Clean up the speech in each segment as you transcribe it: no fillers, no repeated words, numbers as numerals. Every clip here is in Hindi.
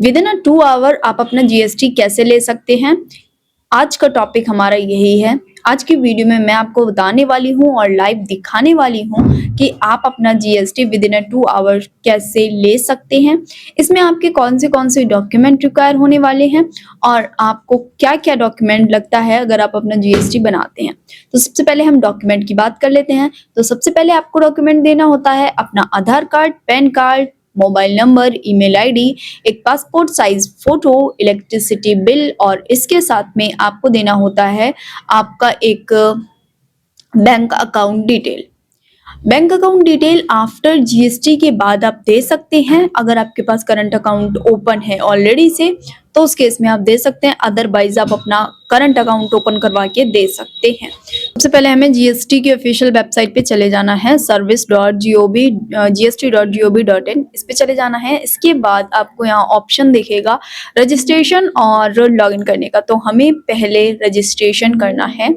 विद इन 2 आवर आप अपना जीएसटी कैसे ले सकते हैं? आज का टॉपिक हमारा यही है। आज की वीडियो में मैं आपको बताने वाली हूँ और लाइव दिखाने वाली हूँ कि आप अपना जीएसटी विद इन 2 आवर कैसे ले सकते हैं। इसमें आपके कौन से डॉक्यूमेंट रिक्वायर होने वाले हैं और आपको क्या-क्या डॉक्यूमेंट लगता है अगर आप अपना जीएसटी बनाते हैं। तो सबसे पहले हम डॉक्यूमेंट की बात कर लेते हैं। तो सबसे पहले आपको डॉक्यूमेंट देना होता है अपना Aadhaar card, PAN card, mobile number, email ID, एक passport size photo, electricity bill और इसके साथ में आपको देना होता है आपका एक bank account detail. Bank account detail after GST के बाद आप दे सकते हैं। अगर आपके पास करंट अकाउंट ओपन है ऑलरेडी से तो उस केस में आप दे सकते हैं, अदरवाइज आप अपना करंट अकाउंट ओपन करवा के दे सकते हैं। सबसे पहले हमें जीएसटी की ऑफिशियल वेबसाइट पे चले जाना है, service.gov.gst.gov.in, इस पे चले जाना है। इसके बाद आपको यहाँ ऑप्शन दिखेगा रजिस्ट्रेशन और लॉगिन करने का, तो हमें पहले रजिस्ट्रेशन करना है।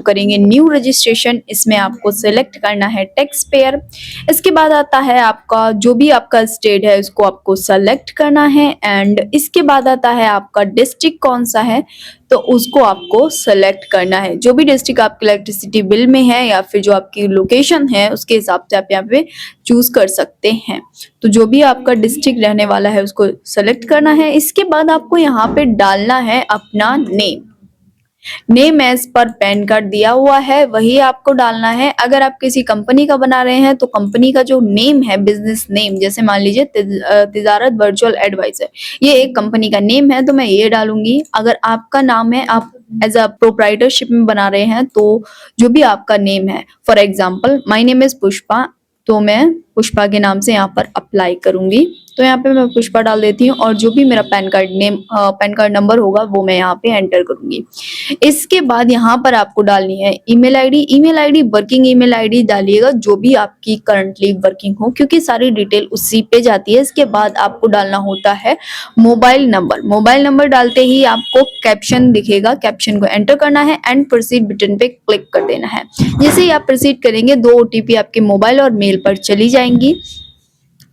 करेंगे न्यू रजिस्ट्रेशन, इसमें आपको सिलेक्ट करना है टैक्स पेयर। इसके बाद आता है आपका जो भी आपका स्टेट है उसको आपको सेलेक्ट करना है एंड इसके बाद आता है आपका डिस्ट्रिक्ट कौन सा है तो उसको आपको सेलेक्ट करना है। जो भी डिस्ट्रिक्ट आपके इलेक्ट्रिसिटी बिल में है या फिर जो आपकी लोकेशन है उसके हिसाब से आप यहाँ पे चूज कर सकते हैं। तो जो भी आपका डिस्ट्रिक्ट रहने वाला है उसको सेलेक्ट करना है। इसके बाद आपको यहाँ पे डालना है अपना नेम एज पर पैन कार्ड दिया हुआ है वही आपको डालना है। अगर आप किसी कंपनी का बना रहे हैं तो कंपनी का जो नेम है, बिजनेस नेम, जैसे मान लीजिए तिजारत वर्चुअल एडवाइजर, ये एक कंपनी का नेम है तो मैं ये डालूंगी। अगर आपका नाम है, आप एज अ प्रोप्राइटरशिप में बना रहे हैं तो जो भी आपका नेम है, for example my name is Pushpa, तो मैं पुष्पा के नाम से यहाँ पर अप्लाई करूंगी। तो यहाँ पे मैं पुष्पा डाल देती हूँ और जो भी मेरा पैन कार्ड नंबर होगा वो मैं यहाँ पे एंटर करूंगी। इसके बाद यहाँ पर आपको डालनी है email ID working email ID डालिएगा जो भी आपकी करंटली वर्किंग हो, क्योंकि सारी डिटेल उसी पे जाती है। इसके बाद आपको डालना होता है मोबाइल नंबर डालते ही आपको कैप्शन दिखेगा, कैप्शन को एंटर करना है एंड प्रोसीड बटन पे क्लिक कर देना है। जैसे ही आप प्रोसीड करेंगे 2 ओटीपी आपके मोबाइल और मेल पर चली जाएंगी,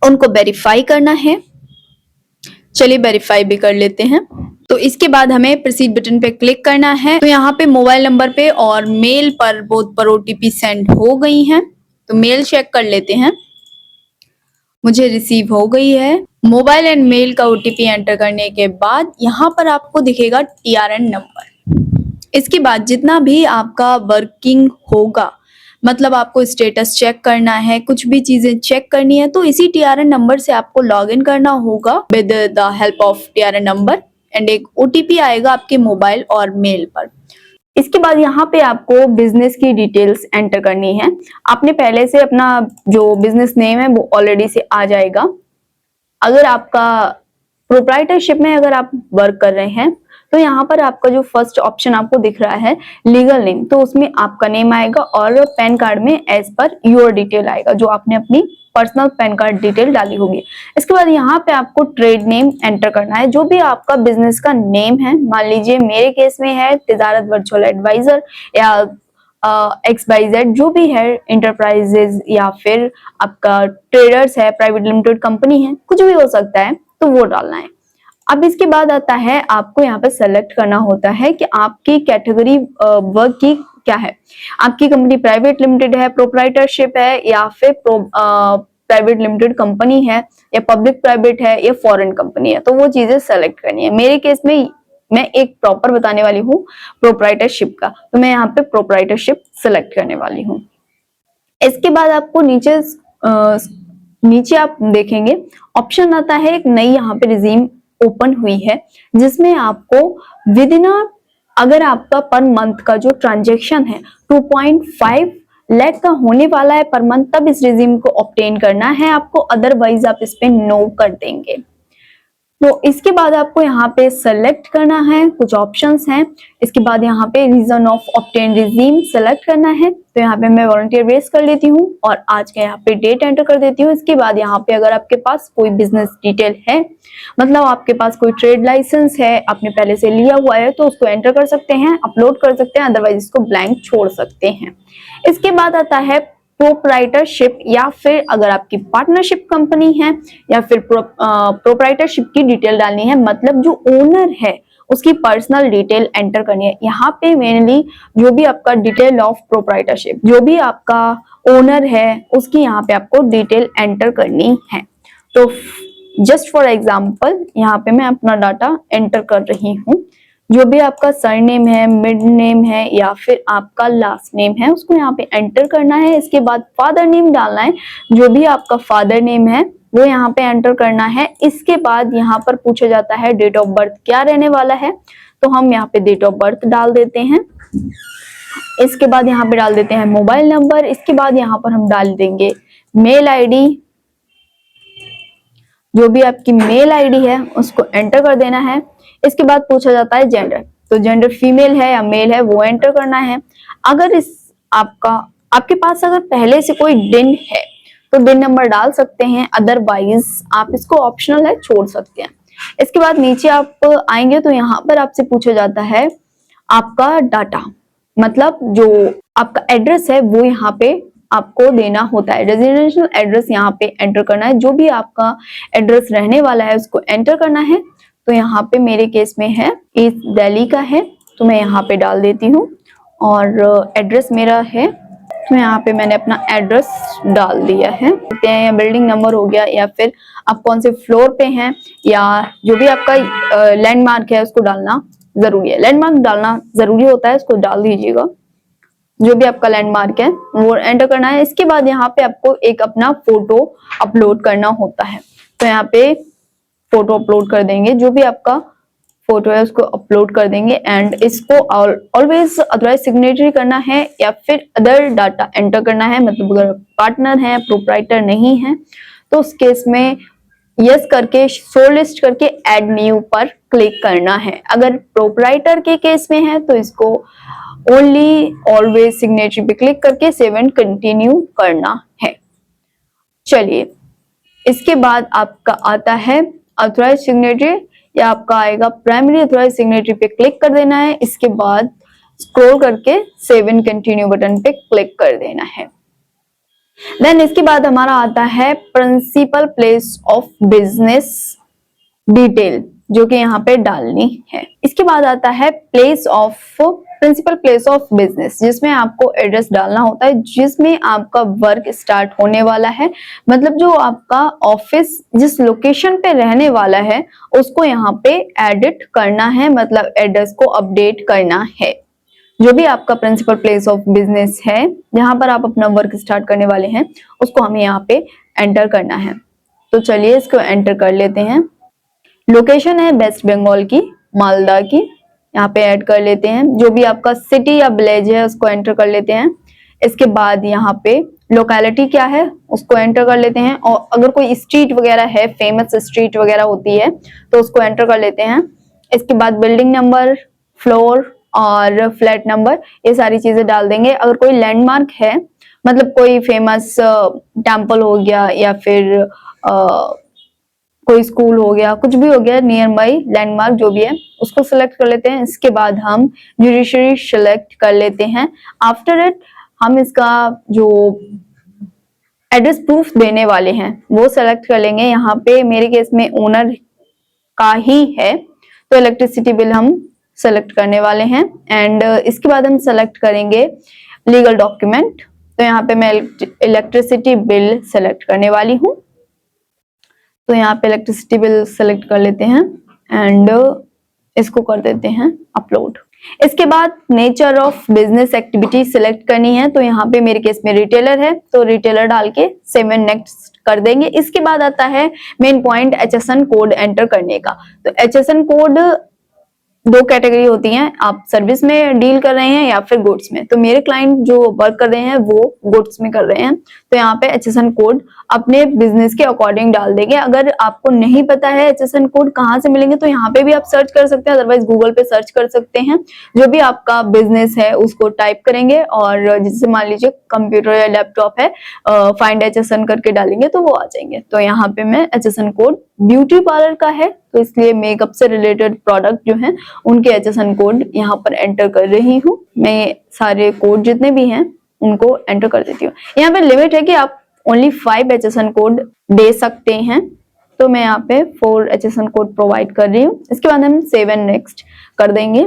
उनको वेरीफाई करना है। चलिए वेरीफाई भी कर लेते हैं। तो इसके बाद हमें प्रोसीड बटन पे क्लिक करना है। तो यहाँ पे मोबाइल नंबर पे और मेल पर बोथ पर ओटीपी सेंड हो गई हैं। तो मेल चेक कर लेते हैं, मुझे रिसीव हो गई है। मोबाइल एंड मेल का ओटीपी एंटर करने के बाद यहाँ पर आपको दिखेगा टीआरएन नंबर। इसके बाद जितना भी आपका वर्किंग होगा, मतलब आपको स्टेटस चेक करना है, कुछ भी चीजें चेक करनी है, तो इसी टीआरएन नंबर से आपको लॉग इन करना होगा with the help of TRN number and एक ओटीपी आएगा आपके मोबाइल और मेल पर। इसके बाद यहाँ पे आपको बिजनेस की डिटेल्स एंटर करनी है। आपने पहले से अपना जो बिजनेस नेम है वो ऑलरेडी से आ जाएगा। अगर आपका प्रोप्राइटरशिप में अगर आप वर्क कर रहे हैं तो यहाँ पर आपका जो फर्स्ट ऑप्शन आपको दिख रहा है लीगल नेम, तो उसमें आपका नेम आएगा और पैन कार्ड में एज पर योर डिटेल आएगा जो आपने अपनी पर्सनल पैन कार्ड डिटेल डाली होगी। इसके बाद यहाँ पे आपको ट्रेड नेम एंटर करना है, जो भी आपका बिजनेस का नेम है। मान लीजिए मेरे केस में है तिजारत वर्चुअल एडवाइजर या XYZ, जो भी है इंटरप्राइजेज या फिर आपका ट्रेडर्स है, प्राइवेट लिमिटेड कंपनी है, कुछ भी हो सकता है, तो वो डालना है। अब इसके बाद आता है आपको यहाँ पे सेलेक्ट करना होता है कि आपकी कैटेगरी वर्क की क्या है। आपकी कंपनी प्राइवेट लिमिटेड है, प्रोप्राइटरशिप है या फिर प्राइवेट लिमिटेड कंपनी है या पब्लिक प्राइवेट है या फॉरेन कंपनी है, तो वो चीजें सेलेक्ट करनी है। मेरे केस में मैं एक प्रॉपर बताने वाली हूँ प्रोप्राइटरशिप का, तो मैं यहाँ पे प्रोप्राइटरशिप सेलेक्ट करने वाली हूँ। इसके बाद आपको नीचे आप देखेंगे ऑप्शन आता है, एक नई यहाँ पे रिज्यूम ओपन हुई है जिसमें आपको विद इन अगर आपका पर मंथ का जो ट्रांजैक्शन है 2.5 लाख का होने वाला है पर मंथ, तब इस रिज्यूम को ऑब्टेन करना है आपको, अदरवाइज आप इस पे नो कर देंगे। तो इसके बाद आपको यहाँ पे सेलेक्ट करना है, कुछ ऑप्शंस हैं। इसके बाद यहाँ पे reason of obtain resume select करना है, तो यहाँ पे मैं वॉलंटियर बेस कर लेती हूँ और आज का यहाँ पे डेट एंटर कर देती हूँ। इसके बाद यहाँ पे अगर आपके पास कोई बिजनेस डिटेल है, मतलब आपके पास कोई ट्रेड लाइसेंस है, आपने पहले से लिया हुआ है, तो उसको एंटर कर सकते हैं, अपलोड कर सकते हैं, अदरवाइज इसको ब्लैंक छोड़ सकते हैं। इसके बाद आता है प्रोप्राइटरशिप, या फिर अगर आपकी पार्टनरशिप कंपनी है या फिर प्रोप्राइटरशिप की डिटेल डालनी है, मतलब जो ओनर है उसकी पर्सनल डिटेल एंटर करनी है। यहाँ पे मेनली जो भी आपका डिटेल ऑफ प्रोप्राइटरशिप, जो भी आपका ओनर है उसकी यहाँ पे आपको डिटेल एंटर करनी है। तो जस्ट फॉर एग्जाम्पल यहाँ पे मैं अपना डाटा एंटर कर रही हूँ। जो भी आपका सरनेम है, मिड नेम है या फिर आपका लास्ट नेम है उसको यहाँ पे एंटर करना है। इसके बाद फादर नेम डालना है, जो भी आपका फादर नेम है वो यहाँ पे एंटर करना है। इसके बाद यहाँ पर पूछा जाता है डेट ऑफ बर्थ क्या रहने वाला है, तो हम यहाँ पे डेट ऑफ बर्थ डाल देते हैं। इसके बाद यहाँ पे डाल देते हैं मोबाइल नंबर। इसके बाद यहाँ पर हम डाल देंगे मेल आईडी, जो भी आपकी मेल आईडी है उसको एंटर कर देना है। इसके बाद पूछा जाता है जेंडर, तो जेंडर फीमेल है या मेल है वो एंटर करना है। अगर इस आपके पास अगर पहले से कोई दिन है तो दिन नंबर डाल सकते हैं, अदरवाइज आप इसको ऑप्शनल है छोड़ सकते हैं। इसके बाद नीचे आप आएंगे तो यहाँ पर आपसे पूछा जाता है आपका डाटा, मतलब जो आपका एड्रेस है वो यहाँ पे आपको देना होता है। रेजिडेंशियल एड्रेस यहाँ पे एंटर करना है, जो भी आपका एड्रेस रहने वाला है उसको एंटर करना है। तो यहाँ पे मेरे केस में है ईस्ट दिल्ली का है, तो मैं यहाँ पे डाल देती हूँ। और एड्रेस मेरा है तो यहाँ पे मैंने अपना एड्रेस डाल दिया है। या बिल्डिंग नंबर हो गया, या फिर आप कौन से फ्लोर पे हैं, या जो भी आपका लैंडमार्क है उसको डालना जरूरी है। लैंडमार्क डालना जरूरी होता है, उसको डाल दीजिएगा। जो भी आपका लैंडमार्क है वो एंटर करना है। इसके बाद यहाँ पे आपको एक अपना फोटो अपलोड करना होता है, तो यहाँ पे फोटो अपलोड कर देंगे। जो भी आपका फोटो है उसको अपलोड कर देंगे एंड इसको ऑलवेज अथॉराइज सिग्नेचरी करना है या फिर अदर डाटा एंटर करना है। मतलब अगर पार्टनर है, प्रोप्राइटर नहीं है, तो उस केस में यस करके शो लिस्ट करके ऐड न्यू पर क्लिक करना है। अगर प्रोप्राइटर के केस में है तो इसको ओनली ऑलवेज सिग्नेचर पे क्लिक करके सेव एंड कंटिन्यू करना है। चलिए, इसके बाद आपका आता है ऑथराइज सिग्नेचर, या आपका आएगा प्राइमरी ऑथराइज सिग्नेचर पे क्लिक कर देना है। इसके बाद स्क्रॉल करके सेव एंड कंटिन्यू बटन पे क्लिक कर देना है। देन इसके बाद हमारा आता है principal place of business detail, जो कि यहाँ पे डालनी है। इसके बाद आता है प्रिंसिपल प्लेस ऑफ बिजनेस, जिसमें आपको एड्रेस डालना होता है जिसमें आपका वर्क स्टार्ट होने वाला है। मतलब जो आपका ऑफिस जिस लोकेशन पे रहने वाला है उसको यहाँ पे एडिट करना है, मतलब एड्रेस को अपडेट करना है। जो भी आपका प्रिंसिपल प्लेस ऑफ बिजनेस है जहां पर आप अपना वर्क स्टार्ट करने वाले हैं उसको हमें यहाँ पे एंटर करना है। तो चलिए इसको एंटर कर लेते हैं। लोकेशन है वेस्ट बंगाल की, मालदा की, यहाँ पे ऐड कर लेते हैं। जो भी आपका सिटी या विलेज है उसको एंटर कर लेते हैं। इसके बाद यहाँ पे लोकेलिटी क्या है उसको एंटर कर लेते हैं, और अगर कोई स्ट्रीट वगैरह है, फेमस स्ट्रीट वगैरह होती है तो उसको एंटर कर लेते हैं। इसके बाद बिल्डिंग नंबर, फ्लोर और फ्लैट नंबर, ये सारी चीजें डाल देंगे। अगर कोई लैंडमार्क है, मतलब कोई फेमस टेम्पल हो गया या फिर कोई स्कूल हो गया, कुछ भी हो गया, नियर बाई लैंडमार्क जो भी है उसको सिलेक्ट कर लेते हैं। इसके बाद हम जुडिशरी सिलेक्ट कर लेते हैं। आफ्टर इट हम इसका जो एड्रेस प्रूफ देने वाले हैं वो सिलेक्ट कर लेंगे। यहाँ पे मेरे केस में ओनर का ही है तो इलेक्ट्रिसिटी बिल हम सेलेक्ट करने वाले हैं। एंड इसके बाद हम सेलेक्ट करेंगे लीगल डॉक्यूमेंट, तो यहाँ पे मैं इलेक्ट्रिसिटी बिल सेलेक्ट करने वाली हूँ। तो यहाँ पे इलेक्ट्रिसिटी बिल सेलेक्ट कर लेते हैं एंड इसको कर देते हैं अपलोड। इसके बाद nature of business activity select करनी है, तो यहाँ पे मेरे केस में रिटेलर है तो रिटेलर डाल के सेव एंड नेक्स्ट कर देंगे। इसके बाद आता है main point HSN code enter करने का। तो HSN कोड दो कैटेगरी होती हैं, आप सर्विस में डील कर रहे हैं या फिर गुड्स में। तो मेरे क्लाइंट जो वर्क कर रहे हैं वो गुड्स में कर रहे हैं, तो यहाँ पे HSN कोड अपने बिजनेस के अकॉर्डिंग डाल देंगे। अगर आपको नहीं पता है HSN कोड कहाँ से मिलेंगे तो यहाँ पे भी आप सर्च कर सकते हैं, अदरवाइज गूगल पे सर्च कर सकते हैं। जो भी आपका बिजनेस है उसको टाइप करेंगे और जिससे मान लीजिए कंप्यूटर या लैपटॉप है, फाइंड HSN करके डालेंगे तो वो आ जाएंगे। तो यहाँ पे मैं HSN कोड ब्यूटी पार्लर का है तो इसलिए मेकअप से रिलेटेड प्रोडक्ट जो हैं उनके HSN कोड यहाँ पर एंटर कर रही हूँ। मैं सारे कोड जितने भी हैं उनको एंटर कर देती हूँ। यहाँ पे लिमिट है कि आप ओनली 5 HSN कोड दे सकते हैं, तो मैं यहाँ पे 4 HSN कोड प्रोवाइड कर रही हूँ। इसके बाद हम सेव एंड नेक्स्ट कर देंगे।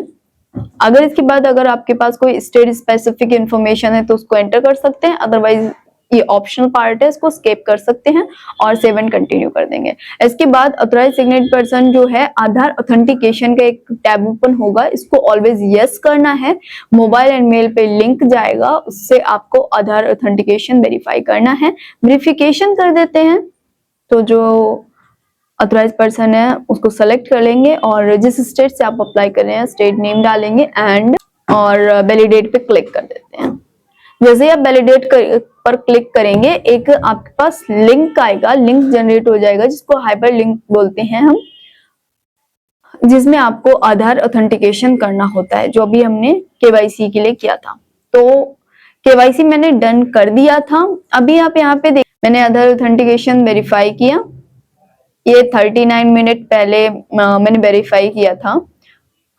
अगर इसके बाद अगर आपके पास कोई स्टेट स्पेसिफिक इंफॉर्मेशन है तो उसको एंटर कर सकते हैं, अदरवाइज ये ऑप्शनल पार्ट है, इसको स्किप कर सकते हैं और सेव एंड कंटिन्यू कर देंगे। इसके बाद ऑथराइज सिग्नेचर पर्सन जो है, आधार ऑथेंटिकेशन का एक टैब ओपन होगा, इसको ऑलवेज यस करना है। मोबाइल एंड मेल पे लिंक जाएगा, उससे आपको आधार ऑथेंटिकेशन वेरीफाई करना है। वेरिफिकेशन कर देते हैं, तो जो ऑथराइज पर्सन है उसको सेलेक्ट कर लेंगे और जिस स्टेट से आप अप्लाई कर रहे हैं स्टेट नेम डालेंगे एंड और वैलिडेट पे क्लिक कर देते हैं। जैसे ही आप वैलिडेट पर क्लिक करेंगे, एक आपके पास लिंक आएगा, लिंक जनरेट हो जाएगा जिसको हाइपर लिंक बोलते हैं हम, जिसमें आपको आधार ऑथेंटिकेशन करना होता है, जो अभी हमने केवाईसी के लिए किया था। तो केवाईसी मैंने डन कर दिया था। अभी आप यहाँ पे देख, मैंने आधार ऑथेंटिकेशन वेरीफाई किया, ये 39 मिनट पहले मैंने वेरीफाई किया था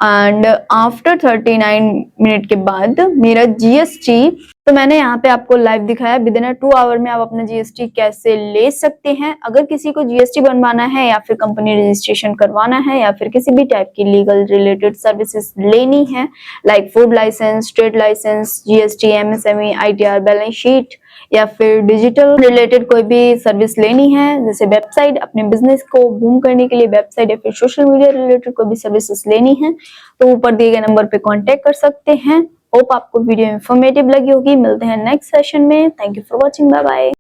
एंड आफ्टर 39 मिनट के बाद मेरा जीएसटी, तो मैंने यहाँ पे आपको लाइव दिखाया विद इन 2 आवर में आप अपना जीएसटी कैसे ले सकते हैं। अगर किसी को जीएसटी बनवाना है या फिर कंपनी रजिस्ट्रेशन करवाना है या फिर किसी भी टाइप की लीगल रिलेटेड सर्विसेज लेनी है, like food licence, trade licence, GST, MSME, ITR, balance sheet या फिर डिजिटल रिलेटेड कोई भी सर्विस लेनी है, जैसे वेबसाइट, अपने बिजनेस को बूम करने के लिए वेबसाइट या फिर सोशल मीडिया रिलेटेड कोई भी सर्विसेज लेनी है, तो ऊपर दिए गए नंबर पे कांटेक्ट कर सकते हैं। होप आपको वीडियो इंफॉर्मेटिव लगी होगी। मिलते हैं नेक्स्ट सेशन में। Thank you for watching, bye bye.